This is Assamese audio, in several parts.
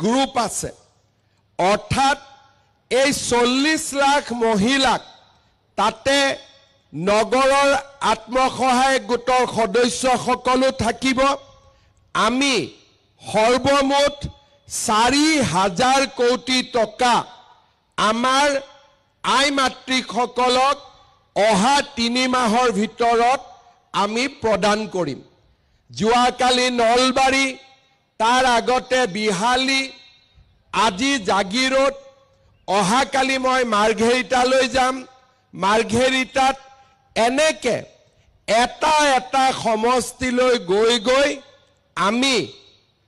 গ্ৰুপ আছে অৰ্থাৎ এই 40 লাখ মহিলাক তাতে নগৰৰ আত্মসহায়ক গোটৰ সদস্যসকলো থাকিব আমি সৰ্বমুঠ 4,000 কোটি টকা আমাৰ আই মাতৃসকলক অহা 3 মাহৰ ভিতৰত আমি প্ৰদান কৰিম যোৱাকালি নলবাৰী তাৰ আগতে বিহালী আজি জাগিৰোড অহাকালি মই মাৰ্ঘেৰিটালৈ যাম মাৰ্ঘেৰিটাত এনেকে এটা সমষ্টিলৈ গৈ আমি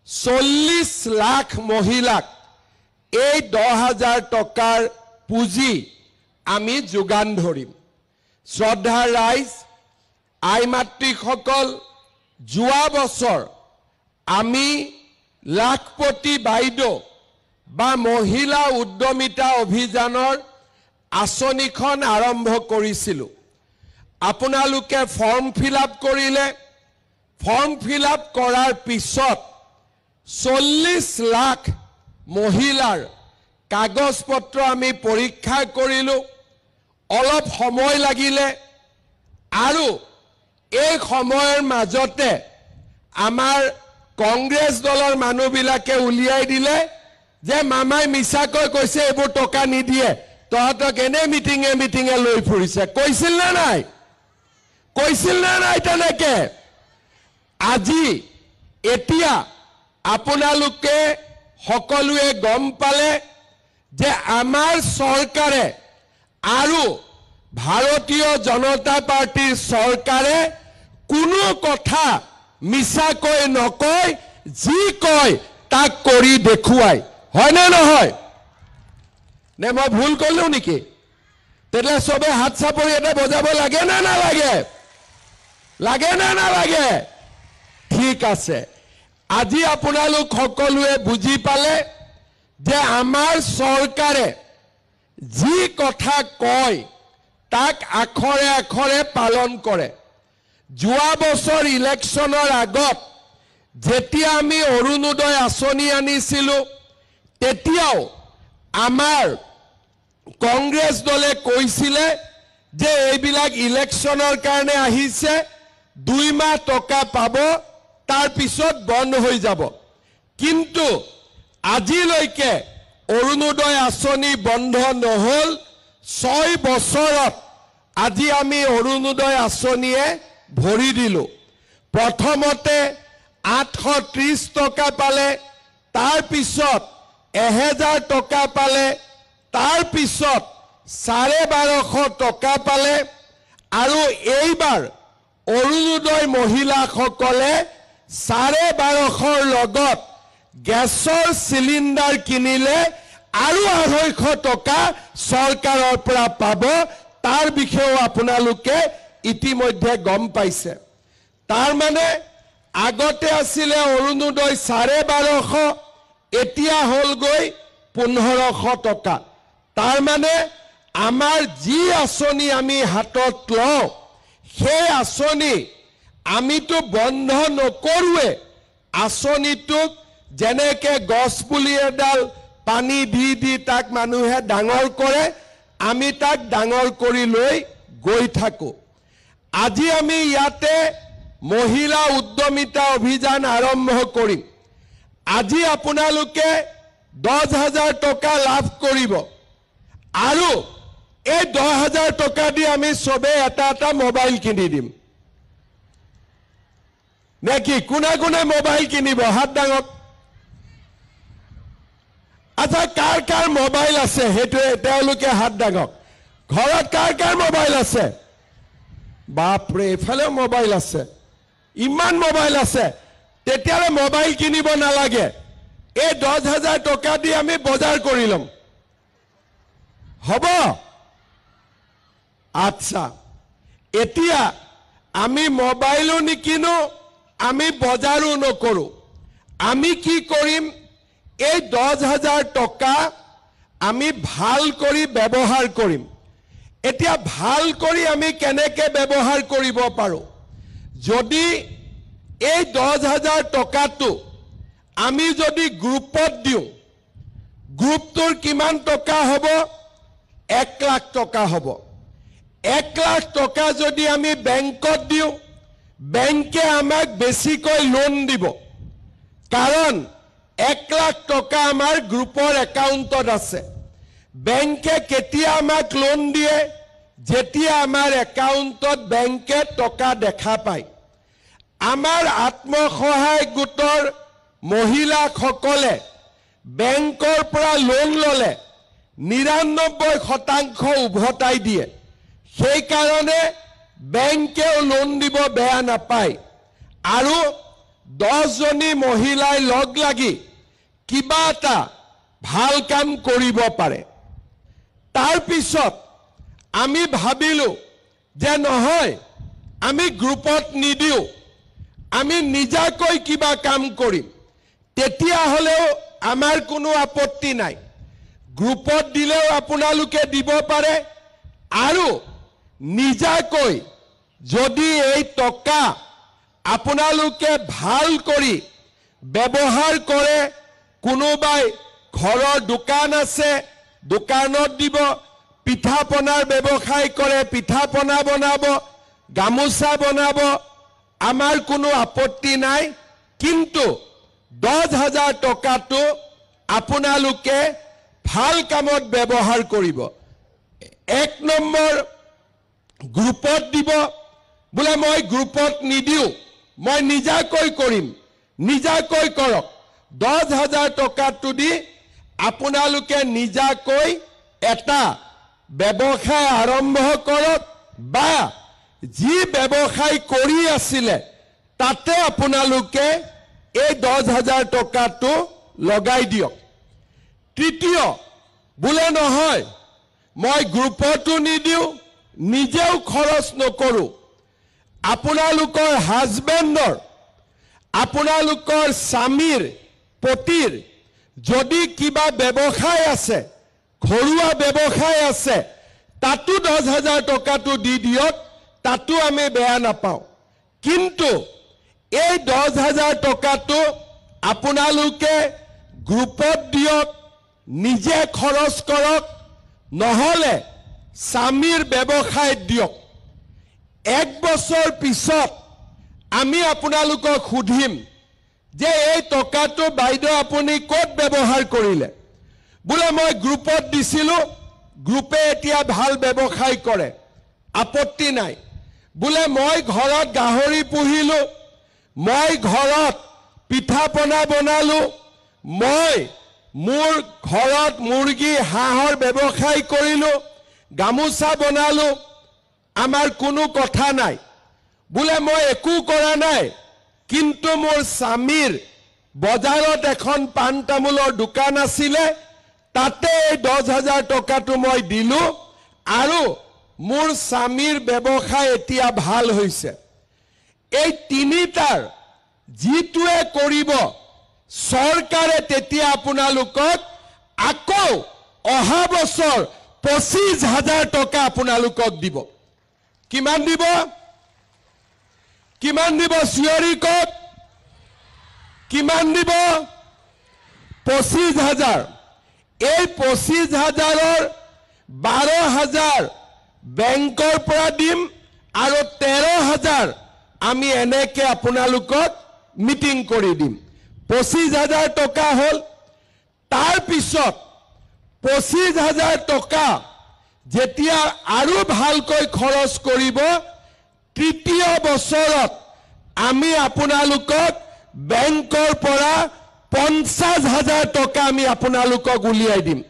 40 লাখ মহিলাক এই 10,000 টকাৰ পুঁজি আমি যোগান ধৰিম শ্ৰদ্ধা ৰাইজ আই মাতৃসকল যোৱা বছৰ আমি লাখপতি বাইদেউ বা মহিলা উদ্যমিতা অভিযানৰ আঁচনিখন আৰম্ভ কৰিছিলোঁ আপোনালোকে ফৰ্ম ফিল আপ কৰিলে ফৰ্ম ফিল আপ কৰাৰ পিছত 40 লাখ মহিলাৰ কাগজ পত্ৰ আমি পৰীক্ষা কৰিলোঁ অলপ সময় লাগিলে আৰু এই সময়ৰ মাজতে আমাৰ কংগ্ৰেছ দলৰ মানুহবিলাকে উলিয়াই দিলে যে মামাই মিছাকৈ কৈছে এইবোৰ টকা নিদিয়ে তহঁতক এনে মিটিঙে লৈ ফুৰিছে কৈছিল না নাই তেনেকে আজি এতিয়া আপোনালোকে সকলোৱে গম পালে যে আমাৰ চৰকাৰে আৰু ভাৰতীয় জনতা পাৰ্টিৰ চৰকাৰে কোনো কথা মিছাকৈ নকয় যি কয় তাক কৰি দেখুৱায় হয় নে নহয় নে মই ভুল কলো নেকি তেলে সবে হাত চাপৰি এটা বজাব লাগে না নালাগে ঠিক আছে আজি আপোনালোক সকলোৱে বুজি পালে যে আমাৰ চৰকাৰে যি কথা কয় তাক আখৰে পালন কৰে যোৱা বছৰ ইলেকশ্যনৰ আগত যেতিয়া আমি অৰুণোদয় আঁচনি আনিছিলোঁ তেতিয়াও আমাৰ কংগ্ৰেছ দলে কৈছিলে যে এইবিলাক ইলেকশ্যনৰ কাৰণে আহিছে 2 মাহ টকা পাব তাৰ পিছত বন্ধ হৈ যাব কিন্তু আজিলৈকে অৰুণোদয় আঁচনি বন্ধ নহল 6 বছৰত আজি আমি অৰুণোদয় আঁচনিয়ে ভৰি দিলো প্ৰথমতে 830 টকা পালে তাৰ পিছত 1000 টকা পালে তাৰ পিছত 1250 টকা পালে আৰু এইবাৰ অৰুণোদয় মহিলাসকলে 1250 লগত গেছৰ সিলিন্ডাৰ কিনিলে আৰু 250 টকা চৰকাৰৰ পৰা পাব তাৰ বিষয়ে আপোনালোকে ইতিমধ্যে গম পাইছে তাৰ মানে আগতে আছিলে অৰুণোদয় 1250 এতিয়া হল গৈ 1500 টকা তাৰ মানে আমাৰ যি আঁচনি আমি হাতত লওঁ সেই আঁচনি আমিতো বন্ধ নকৰোৱে আঁচনিটোক যেনেকে গছ পুলি এডাল পানী দি তাক মানুহে ডাঙৰ কৰে আমি তাক ডাঙৰ কৰি লৈ গৈ থাকো আজি আমি ইয়াতে মহিলা উদ্যমিতা অভিযান আৰম্ভ কৰিম আজি আপোনালোকে 10,000 টকা লাভ কৰিব আৰু এই 10,000 টকা দি আমি সবে এটা মোবাইল কিনি দিম নেকি কোনে মোবাইল কিনিব হাত ডাঙক আচ্ছা কাৰ মোবাইল আছে হেতুৱে তেওঁলোকে হাত ডাঙক ঘৰত কাৰ মোবাইল আছে বাপৰে এফালে মোবাইল আছে ইমান মোবাইল আছে তেতিয়ালে মোবাইল কিনিব নালাগে এই 10,000 টকা দি আমি বজাৰ কৰি লম হ'ব আচ্ছা এতিয়া আমি মোবাইলও নিকিনো আমি বজাৰো নকৰো আমি কি কৰিম এই 10,000 টকা আমি ভাল কৰি ব্যৱহাৰ কৰিম এতিয়া ভাল কৰি আমি কেনেকে ব্যৱহাৰ কৰিব পাৰো যদি এই 10,000 টকাটো আমি যদি গ্ৰুপত দিও কিমান টকা হ'ব 1 লাখ টকা হ'ব 1 লাখ টকা যদি আমি বেংকত দিওঁ বেংকে আমাক বেছিকৈ লোন দিব কাৰণ 1 লাখ টকা আমাৰ গ্ৰুপৰ একাউণ্টত আছে বেংকে কেতিয়া আমাক লোন দিয়ে যেতিয়া আমাৰ একাউণ্টত বেংকে টকা দেখা পায় আমাৰ আত্মসহায়ক গোটৰ মহিলাসকলে বেংকৰ পৰা লোন ললে 99% উভতাই দিয়ে সেই কাৰণে বেংকেও লোন দিব বেয়া নাপায় আৰু 10 জনী মহিলাই লগ লাগি কিবা এটা ভাল কাম কৰিব পাৰে তাৰ পিছত আমি ভাবিলো যে নহয় আমি গ্ৰুপত নিদিও আমি নিজাকৈ কিবা কাম কৰিম তেতিয়া হলেও আমাৰ কোনো আপত্তি নাই গ্ৰুপত দিলেও আপোনালোকে দিব পাৰে আৰু নিজাকৈ যদি এই টকা আপোনালোকে ভাল কৰি ব্যৱহাৰ কৰে কোনোবাই ঘৰৰ দোকান আছে দোকানত দিব পিঠা পনাৰ ব্যৱসায় কৰে পিঠা পনা বনাব গামোচা বনাব আমাৰ কোনো আপত্তি নাই কিন্তু 10,000 টকাটো আপোনালোকে ভাল কামত ব্যৱহাৰ কৰিব 1 নম্বৰ গ্ৰুপত দিব বোলে মই গ্ৰুপত নিদিও মই নিজাকৈ কৰিম নিজাকৈ কৰক 10,000 টকাটো দি আপোনালোকে নিজাকৈ এটা ব্যৱসায় আৰম্ভ কৰক বা যি ব্যৱসায় কৰি আছিলে তাতে আপোনালোকে এই 10,000 টকাটো লগাই দিয়ক তৃতীয় বোলে নহয় মই গ্ৰুপতো নিদিও নিজেও খৰচ নকৰো আপোনালোকৰ হাজবেণ্ডৰ আপোনালোকৰ স্বামীৰ পতিৰ যদি কিবা ব্যৱসায় আছে ঘৰুৱা ব্যৱসায় আছে তাতো 10,000 টকাটো দি দিয়ক তাতো আমি বেয়া নাপাওঁ কিন্তু এই 10,000 টকাটো আপোনালোকে গ্ৰুপত দিয়ক নিজে খৰচ কৰক নহলে স্বামীৰ ব্যৱসায়ত দিয়ক 1 বছৰ পিছত আমি আপোনালোকক সুধিম যে এই টকাটো বাইদেউ আপুনি ক'ত ব্যৱহাৰ কৰিলে বোলে মই গ্ৰুপত দিছিলো গ্ৰুপে এতিয়া ভাল ব্যৱসায় কৰে আপত্তি নাই বোলে মই ঘৰত গাহৰি পুহিলো মই ঘৰত পিঠা পনা বনালো মই মোৰ ঘৰত মুৰ্গী হাঁহৰ ব্যৱসায় কৰিলো গামোচা বনালো আমাৰ কোনো কথা নাই বোলে মই একো কৰা নাই কিন্তু মোৰ স্বামীৰ বজাৰত এখন পান তামোলৰ দোকান আছিলে তাতে 10,000 টকাটো মই দিলো আৰু মোৰ স্বামীৰ ব্যৱসায় এতিয়া ভাল হৈছে এই তিনিটাৰ যিটোৱে কৰিব চৰকাৰে তেতিয়া আপোনালোকক আকৌ অহা বছৰ 25,000 টকা আপোনালোকক দিব কিমান দিব চিঞৰি কওক কিমান দিব 25,000 এই 25,000ৰ 12,000 বেংকৰ পৰা দিম আৰু 13,000 আমি এনেকে আপোনালোকক মিটিং কৰি দিম 25,000 টকা হল তাৰ পিছত 25,000 টকা যেতিয়া আৰু ভালকৈ খৰচ কৰিব তৃতীয় বছৰত আমি আপোনালোকক বেংকৰ পৰা 50,000 টকা আমি আপোনালোকক উলিয়াই দিম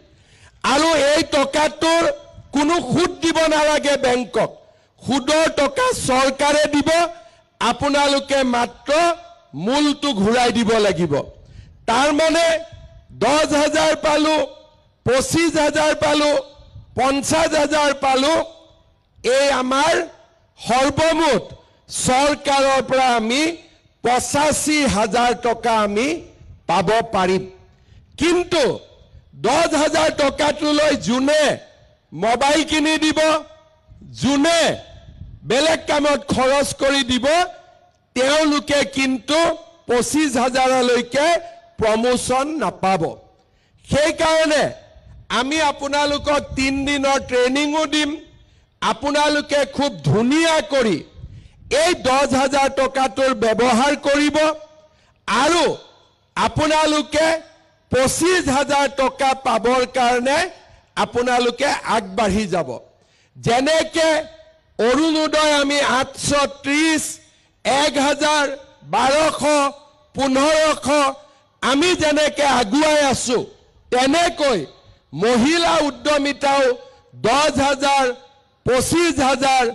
আৰু এই টকাটোৰ কোনো সুদ দিব নালাগে বেংকক সুদৰ টকা চৰকাৰে দিব আপোনালোকে মাত্ৰ মূলটো ঘূৰাই দিব লাগিব তাৰ মানে 10,000 পালো 25,000 পালো 50,000 পালো এই আমাৰ সৰ্বমুঠ চৰকাৰৰ পৰা আমি 85,000 টকা আমি পাব পাৰিম কিন্তু 10,000 টকাটোলৈ যোনে মোবাইল কিনি দিব যোনে বেলেগ কামত খৰচ কৰি দিব তেওঁলোকে কিন্তু 25,000 লৈকে প্ৰমোশন নাপাব সেই কাৰণে আমি আপোনালোকক 3 দিনৰ ট্ৰেইনিংও দিম আপোনালোকে খুব ধুনীয়া কৰি এই 10,000 টকাটোৰ ব্যৱহাৰ কৰিব আৰু আপোনালোকে 25,000 টকা পাবৰ কাৰণে আপোনালোকে আগবাঢ়ি যাব যেনেকে অৰুণোদয় আমি 830 1000 1200 1500 আমি যেনেকে আগুৱাই আছো তেনেকৈ মহিলা উদ্যমিতাও 10,000 25,000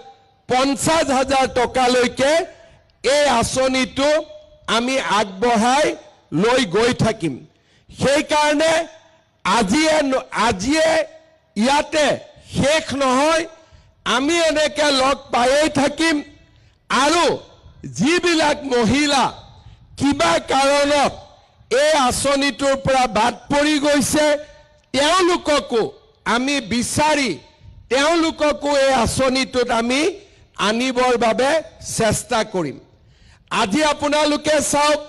50,000 টকালৈকে এই আঁচনিটো আমি আগবঢ়াই লৈ গৈ থাকিম সেই কাৰণে আজিয়ে ইয়াতে শেষ নহয় আমি এনেকে লগ পায়েই থাকিম আৰু যিবিলাক মহিলা কিবা কাৰণত এই আঁচনিটোৰ পৰা বাদ পৰি গৈছে তেওঁলোককো আমি বিচাৰি তেওঁলোককো এই আঁচনিটোত আমি আনিবৰ বাবে চেষ্টা কৰিম আজি আপোনালোকে চাওক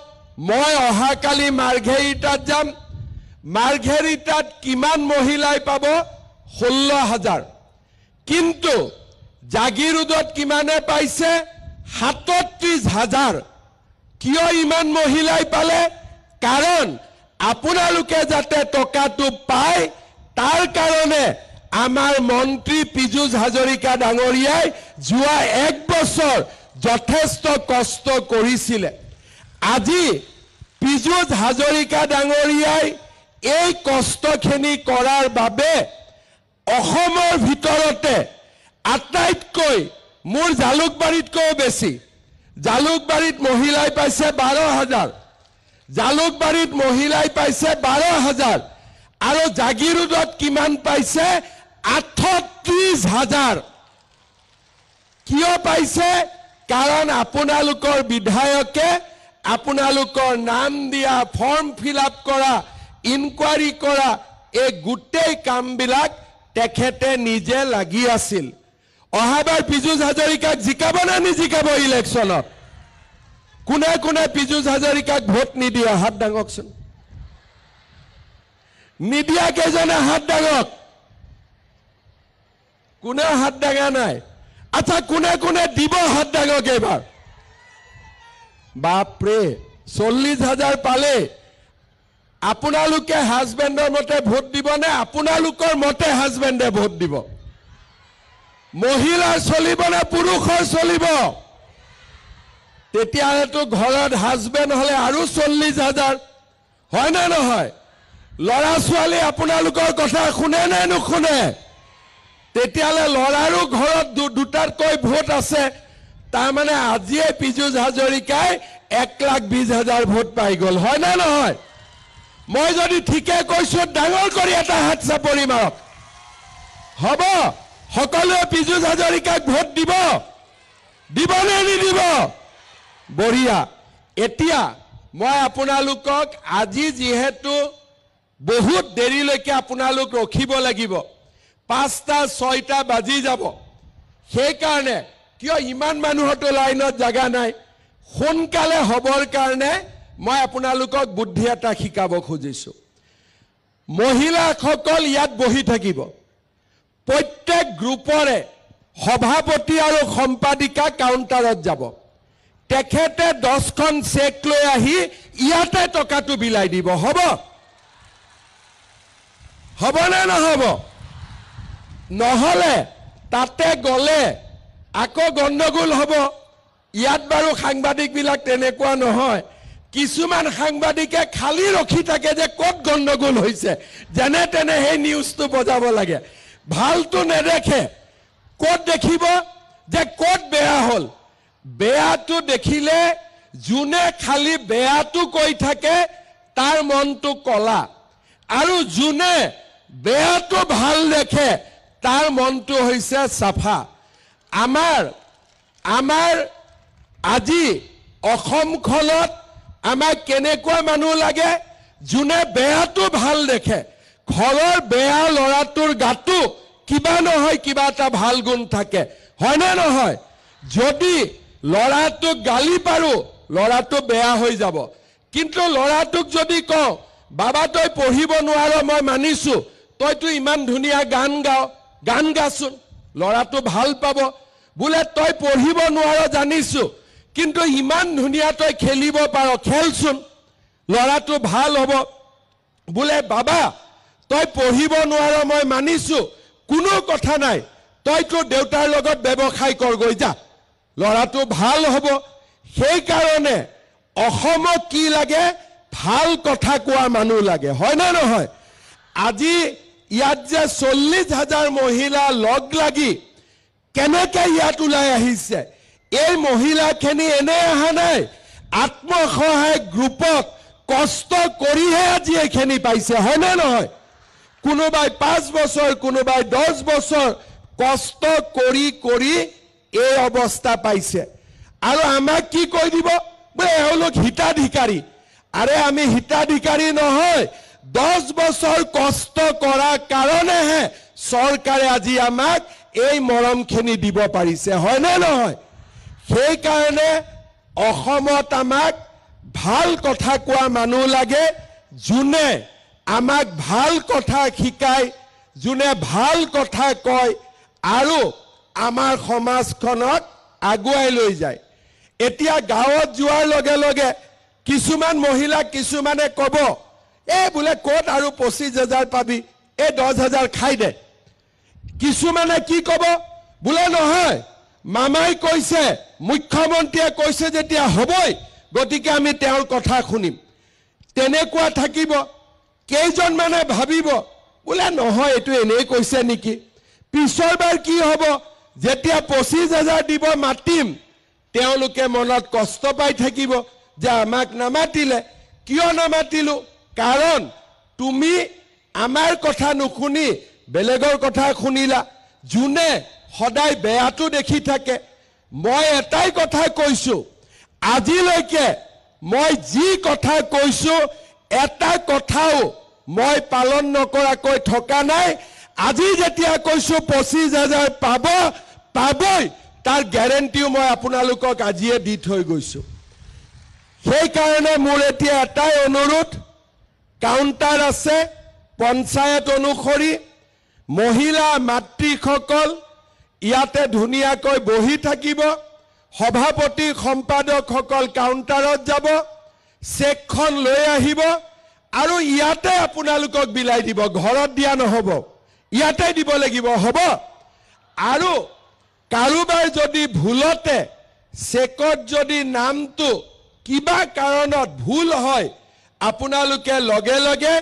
মই অহাকালি মাৰ্ঘেৰিটাত যাম মাৰ্ঘেৰিটাত কিমান মহিলাই পাব 16,000 কিন্তু জাগিৰোডত কিমানে পাইছে 37,000 কিয় ইমান মহিলাই পালে কাৰণ আপোনালোকে যাতে টকাটো পায় তাৰ কাৰণে আমাৰ মন্ত্ৰী পীযুষ হাজৰিকা ডাঙৰীয়াই যোৱা 1 বছৰ যথেষ্ট কষ্ট কৰিছিল আজি পীযুষ হাজৰিকা ডাঙৰীয়াই এই কষ্টখিনি কৰাৰ বাবে অসমৰ ভিতৰতে আটাইতকৈ মোৰ জালুকবাৰীতকৈ বেছি জালুকবাৰীত মহিলাই পাইছে 12,000 জালুকবাৰীত মহিলাই পাইছে 12,000 আৰু জাগিৰোডত কিমান পাইছে 38,000 কিয় পাইছে কাৰণ আপোনালোকৰ বিধায়কে আপোনালোকৰ নাম দিয়া ফৰ্ম ফিল আপ কৰা ইনকুৱাৰী কৰা এই গোটেই কামবিলাক তেখেতে নিজে লাগি আছিল অহাবাৰ পীযুষ হাজৰিকাক জিকাব না নিজিকাব ইলেকশ্যনত কোনে কোনে পীযুষ হাজৰিকাক ভোট নিদিয়ে হাত দাঙকচোন নিদিয়া কেজনে হাত দাঙক কোনে হাত দাঙা নাই আচ্ছা কোনে কোনে দিব হাত দাঙক এবাৰ বাপৰে 40,000 পালে আপোনালোকে হাজবেণ্ডৰ মতে ভোট দিব নে আপোনালোকৰ মতে হাজবেণ্ডে ভোট দিব মহিলাৰ চলিব নে পুৰুষৰ চলিব তেতিয়াতো ঘৰত হাজবেণ্ড হলে আৰু 40,000 হয় না নহয় লৰা ছোৱালী আপোনালোকৰ কথা শুনে নে নুশুনে তেতিয়ালে লৰাৰো ঘৰত দুটাতকৈ ভোট আছে তাৰ মানে আজিয়ে পীযুষ হাজৰিকাই 1,20,000 ভোট পাই গল হয় না নহয় মই যদি ঠিকে কৈছো ডাঙৰ কৰি এটা হাত চাপৰি মাৰক হ'ব সকলোৱে পীযুষ হাজৰিকাক ভোট দিব নে নিদিব বঢ়িয়া এতিয়া মই আপোনালোকক আজি যেহেতু বহুত দেৰিলৈকে আপোনালোক ৰখিব লাগিব 5টা 6টা বাজি যাব সেই কাৰণে কিয় ইমান মানুহটো লাইনত জাগা নাই সোনকালে হবৰ কাৰণে মই আপোনালোকক বুদ্ধি এটা শিকাব খুজিছো মহিলাসকল ইয়াত বহি থাকিব প্ৰত্যেক গ্ৰুপৰে সভাপতি আৰু সম্পাদিকা কাউণ্টাৰত যাব তেখেতে 10খন চেক লৈ আহি ইয়াতে টকাটো বিলাই দিব হ'ব নে নহব নহলে তাতে গলে আকৌ গণ্ডগোল হ'ব ইয়াত বাৰু সাংবাদিক বিলাক তেনেকুৱা নহয় কিছুমান সাংবাদিকে খালি ৰখি থাকে যে ক'ত গণ্ডগোল হৈছে যেনে তেনে সেই নিউজটো বজাব লাগে ভালটো নেদেখে ক'ত দেখিব যে ক'ত বেয়া হল বেয়াটো দেখিলে যোনে খালি বেয়াটো কৈ থাকে তাৰ মনটো কলা আৰু যোনে বেয়াটো ভাল দেখে তাৰ মনটো হৈছে সাফা আমাৰ আজি অসমখনত আমাক কেনেকুৱা মানুহ লাগে যোনে বেয়াটো ভাল দেখে ঘৰৰ বেয়া লৰাটোৰ গাটো কিবা নহয় কিবা এটা ভাল গুণ থাকে হয় না নহয় যদি লৰাটোক গালি পাৰো লৰাটো বেয়া হৈ যাব কিন্তু লৰাটোক যদি কওঁ বাবা তই পঢ়িব নোৱাৰ মই মানিছো তইতো ইমান ধুনীয়া গান গাও, গান গাচোন, ল'ৰাটো ভাল পাব। বোলে তই পঢ়িব নোৱাৰ জানিছো, কিন্তু ইমান ধুনীয়া তই খেলিব পাৰ, খেলচোন, ল'ৰাটো ভাল হ'ব। বোলে বাবা তই পঢ়িব নোৱাৰ মই মানিছো, কোনো কথা নাই, তই তোৰ দেউতাৰ লগত ব্যৱসায় কৰগৈ যা, ল'ৰাটো ভাল হ'ব। সেইকাৰণে অসমক কি লাগে? ভাল কথা কোৱা মানুহ লাগে, হয় না নহয়? আজি ইয়াত যে 40,000 মহিলা লগ লাগি কেনেকে ইয়াত ওলাই আহিছে, এই মহিলাখিনি এনে অহা নাই, আত্মসহায়ক গ্ৰুপত কষ্ট কৰিহে আজি এইখিনি পাইছে, হয় না নহয়? কোনোবাই 5 বছৰ, কোনোবাই 10 বছৰ কষ্ট কৰি কৰি এই অৱস্থা পাইছে। আৰু আমাক কি কৈ দিব? বোলে এওঁলোক হিতাধিকাৰী। আৰে আমি হিতাধিকাৰী নহয়, 10 বছৰ কষ্ট কৰাৰ কাৰণেহে চৰকাৰে আজি আমাক এই মৰমখিনি দিব পাৰিছে, হয় নে নহয়? সেইকাৰণে অসমত আমাক ভাল কথা কোৱা মানুহ লাগে, যোনে আমাক ভাল কথা শিকায়, যোনে ভাল কথা কয় আৰু আমাৰ সমাজখনক আগুৱাই লৈ যায়। এতিয়া গাঁৱত যোৱাৰ লগে লগে কিছুমান মহিলাক কিছুমানে ক'ব, এই বোলে ক'ত আৰু 25,000 পাবি, এই 10,000 খাই দে। কিছুমানে কি ক'ব? বোলে নহয়, মামাই কৈছে, মুখ্যমন্ত্ৰীয়ে কৈছে যেতিয়া হ'বই, গতিকে আমি তেওঁৰ কথা শুনিম। তেনেকুৱা থাকিব। কেইজনমানে ভাবিব বোলে নহয় এইটো এনেই কৈছে নেকি। পিছৰবাৰ কি হ'ব? যেতিয়া 25,000 দিব মাতিম, তেওঁলোকে মনত কষ্ট পাই থাকিব যে আমাক নামাতিলে। কিয় নামাতিলো? কাৰণ তুমি আমাৰ কথা নুশুনি বেলেগৰ কথা শুনিলা। যোনে সদায় বেয়াটো দেখি থাকে। মই এটাই কথা কৈছো, আজিলৈকে মই যি কথা কৈছো এটা কথাও মই পালন নকৰাকৈ থকা নাই। আজি যেতিয়া কৈছো 25,000 পাব, পাবই, তাৰ গ্যাৰেণ্টিও মই আপোনালোকক আজিয়ে দি থৈ গৈছো। সেইকাৰণে মোৰ এতিয়া এটাই অনুৰোধ, কাউণ্টাৰ আছে পঞ্চায়ত অনুসৰি, মহিলা মাতৃসকল ইয়াতে ধুনীয়াকৈ বহি থাকিব, সভাপতি সম্পাদকসকল কাউণ্টাৰত যাব, চেকখন লৈ আহিব আৰু ইয়াতে আপোনালোকক বিলাই দিব, ঘৰত দিয়া নহ'ব, ইয়াতে দিব লাগিব, হ'ব? আৰু কাৰোবাৰ যদি ভুলতে চেকত যদি নামটো কিবা কাৰণত ভুল হয়, আপোনালোকে লগে লগে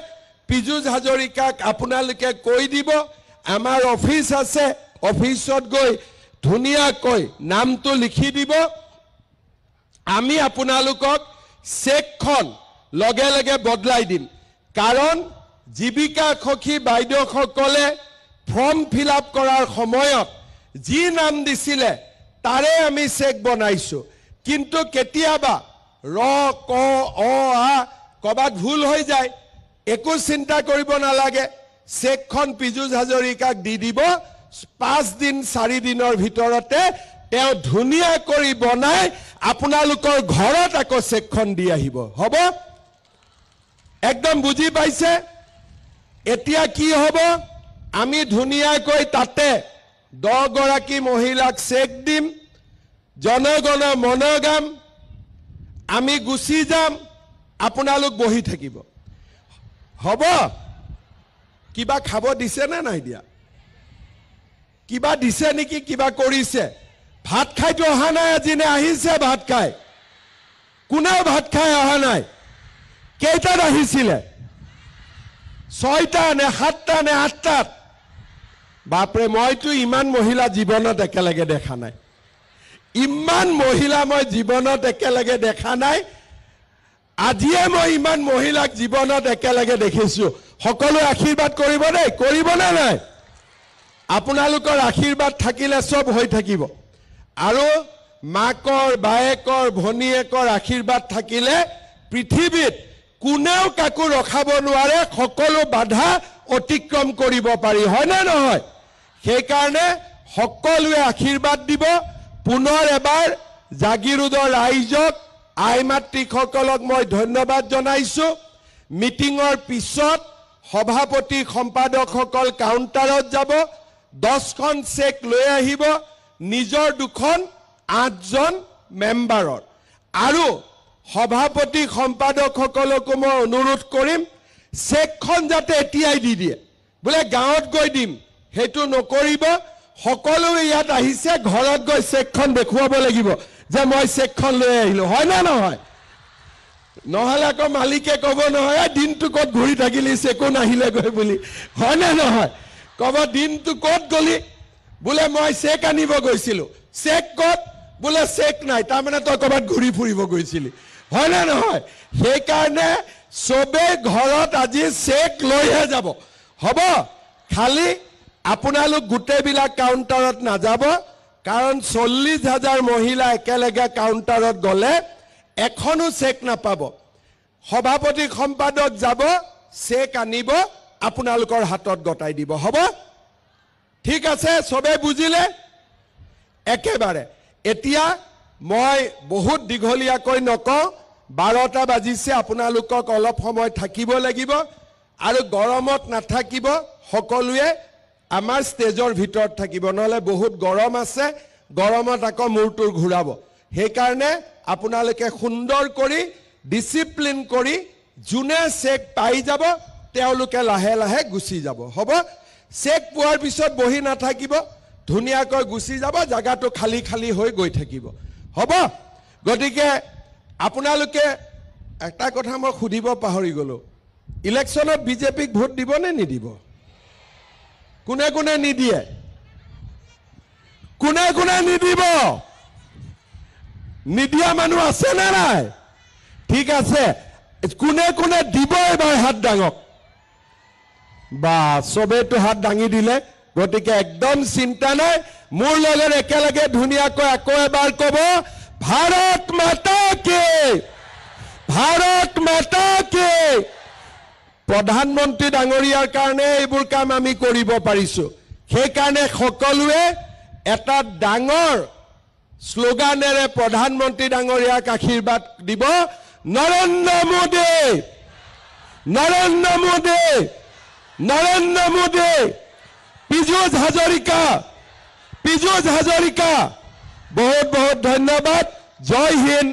পীযুষ হাজৰিকাক আপোনালোকে কৈ দিব। আমাৰ অফিচ আছে, অফিচত গৈ ধুনীয়াকৈ নামটো লিখি দিব। আমি আপোনালোকক চেকখন লগে লগে বদলাই দিম। কাৰণ জীৱিকা সখী বাইদেউসকলে ফৰ্ম ফিল আপ কৰাৰ সময়ত যি নাম দিছিলে তাৰে আমি চেক বনাইছো। কিন্তু কেতিয়াবা ৰ ক অ আ কবাত ভুল হৈ যায়, একো চিন্তা কৰিব নালাগে, চেকখন পীযুষ হাজৰিকাক দি দিব। 5 দিন 4 দিনৰ ভিতৰতে তেওঁ ধুনীয়া কৰি বনাই আপোনালোকৰ ঘৰত আকৌ চেকখন দি আহিব, হ'ব? একদম বুজি পাইছে? এতিয়া কি হ'ব? আমি ধুনীয়াকৈ তাতে 10 গৰাকী মহিলাক চেক দিম, জনগণ মন গাম, আমি গুচি যাম, আপোনালোক বহি থাকিব, হ'ব? কিবা খাব দিছে নে নাই দিয়া? কিবা দিছে নেকি? কিবা কৰিছে? ভাত খাইতো অহা নাই আজি, নে আহিছে ভাত খাই? কোনেও ভাত খাই অহা নাই। কেইটাত আহিছিলে? 6টা নে 7টা নে 8টাত? বাপৰে, মইতো ইমান মহিলা জীৱনত একেলগে দেখা নাই। ইমান মহিলা মই জীৱনত একেলগে দেখা নাই। আজিয়ে মই ইমান মহিলাক জীৱনত একেলগে দেখিছো। সকলোৱে আশীৰ্বাদ কৰিব দেই, কৰিব নে নাই? আপোনালোকৰ আশীৰ্বাদ থাকিলে সব হৈ থাকিব। আৰু মাকৰ, বায়েকৰ, ভনীয়েকৰ আশীৰ্বাদ থাকিলে পৃথিৱীত কোনেও কাকো ৰখাব নোৱাৰে, সকলো বাধা অতিক্ৰম কৰিব পাৰি, হয় নে নহয়? সেইকাৰণে সকলোৱে আশীৰ্বাদ দিব। পুনৰ এবাৰ জাগিৰোডৰ ৰাইজক, আই মাতৃসকলক মই ধন্যবাদ জনাইছো। মিটিঙৰ পিছত সভাপতি সম্পাদকসকল কাউণ্টাৰত যাব 10খন চেক লৈ আহিব নিজৰ দুখন 8জন মেম্বাৰৰ আৰু সভাপতি সম্পাদকসকলকো মই অনুৰোধ কৰিম চেকখন যাতে এতিয়াই দি দিয়ে বোলে গাঁৱত গৈ দিম হেতু নকৰিব সকলোৱে ইয়াত আহিছে ঘৰত গৈ চেকখন দেখুৱাব লাগিব যে মই চেকখন লৈ আহিলো হয় না নহয় নহলে আকৌ মালিকে ক'ব নহয় দিনটো ক'ত ঘূৰি থাকিলি চেকো নাহিলে গৈ বুলি হয় না নহয় ক'ব দিনটো ক'ত গলি বোলে মই চেক আনিব গৈছিলো চেক ক'ত বোলে চেক নাই তাৰমানে তই ক'বাত ঘূৰি ফুৰিব গৈছিলি হয় না নহয় সেইকাৰণে সবে ঘৰত আজি চেক লৈহে যাব হ'ব খালি আপোনালোক গোটেইবিলাক কাউণ্টাৰত নাযাব কাৰণ 40,000 মহিলা একেলগে কাউণ্টাৰত গ'লে এখনো চেক নাপাব সভাপতি সম্পাদক যাব চেক আনিব আপোনালোকৰ হাতত গটাই দিব হ'ব ঠিক আছে সবে বুজিলে একেবাৰে এতিয়া মই বহুত দীঘলীয়াকৈ নকওঁ 12টা বাজিছে আপোনালোকক অলপ সময় থাকিব লাগিব আৰু গৰমত নাথাকিব সকলোৱে আমাৰ ষ্টেজৰ ভিতৰত থাকিব নহলে বহুত গৰম আছে গৰমত আকৌ মূৰটো ঘূৰাব সেইকাৰণে আপোনালোকে সুন্দৰ কৰি ডিসিপ্লিন কৰি জুনে চেক পাই যাব তেওঁলোকে লাহে লাহে গুছি যাব হ'ব চেক পোৱাৰ পিছত বহি নাথাকিব ধুনিয়াকৈ গুছি যাব জায়গাটো খালি খালি হৈ গৈ থাকিব হ'ব গতিকে আপোনালোকে একটা কথা মই খুদিব পাহৰি গলো ইলেকশনত বিজেপিক ভোট দিব নে নিদিব কোনে কোনে নিদিয়ে কোনে কোনে নিদিব নিদিয়া মানুহ আছে না নাই ঠিক আছে কোনে কোনে দিব এবাৰ হাত ডাঙক বা সবেটো হাত ডাঙি দিলে গতিকে একদম চিন্তা নাই মোৰ লগত একেলগে ধুনিয়াকৈ আকৌ এবাৰ ক'ব ভাৰত মাতা কি প্ৰধানমন্ত্ৰী ডাঙৰীয়াৰ কাৰণে এইবোৰ কাম আমি কৰিব পাৰিছো সেইকাৰণে সকলোৱে এটা ডাঙৰ স্লোগানেৰে প্ৰধানমন্ত্ৰী ডাঙৰীয়াক আশীৰ্বাদ দিব নৰেন্দ্ৰ মোদী পীযুষ হাজৰিকা বহুত বহুত ধন্যবাদ জয় হিন্দ